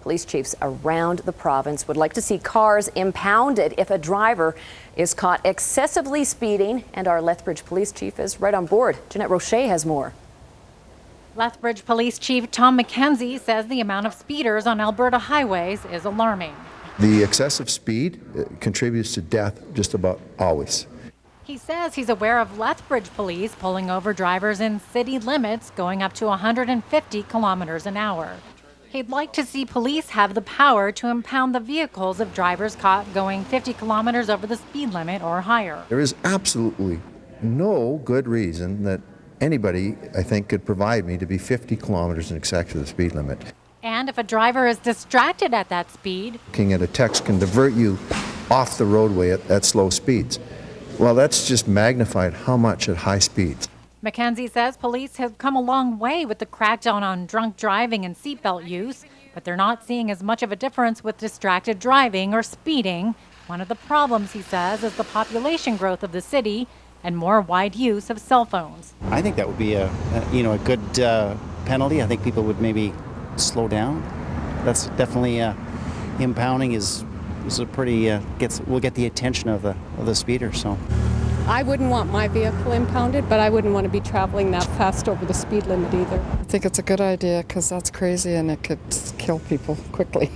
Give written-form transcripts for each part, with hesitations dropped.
Police chiefs around the province would like to see cars impounded if a driver is caught excessively speeding. And our Lethbridge police chief is right on board. Jeanette Rocher has more. Lethbridge Police Chief Tom McKenzie says the amount of speeders on Alberta highways is alarming. The excessive speed contributes to death just about always. He says he's aware of Lethbridge police pulling over drivers in city limits going up to 150 kilometers an hour. He'd like to see police have the power to impound the vehicles of drivers caught going 50 kilometers over the speed limit or higher. There is absolutely no good reason that anybody, I think, could provide me to be 50 kilometers in excess of the speed limit. And if a driver is distracted at that speed, Looking at a text can divert you off the roadway at slow speeds. Well, that's just magnified how much at high speeds. McKenzie says police have come a long way with the crackdown on drunk driving and seatbelt use, but they're not seeing as much of a difference with distracted driving or speeding. One of the problems, he says, is the population growth of the city and more wide use of cell phones. I think that would be a good penalty. I think people would maybe slow down. That's definitely impounding is a pretty will get the attention of the speeder. So I wouldn't want my vehicle impounded, but I wouldn't want to be traveling that fast over the speed limit either. I think it's a good idea because that's crazy and it could kill people quickly.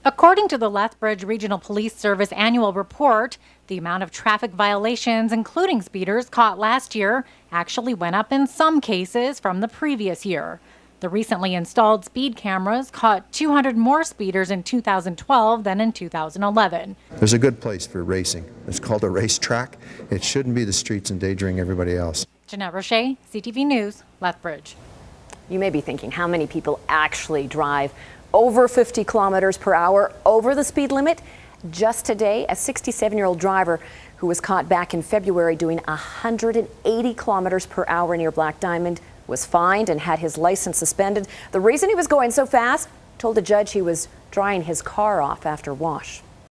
According to the Lethbridge Regional Police Service annual report, the amount of traffic violations, including speeders, caught last year actually went up in some cases from the previous year. The recently installed speed cameras caught 200 more speeders in 2012 than in 2011. There's a good place for racing. It's called a racetrack. It shouldn't be the streets endangering everybody else. Jeanette Rocher, CTV News, Lethbridge. You may be thinking, how many people actually drive over 50 kilometers per hour over the speed limit? Just today, a 67-year-old driver who was caught back in February doing 180 kilometers per hour near Black Diamond was fined and had his license suspended. The reason he was going so fast, told a judge he was drying his car off after wash.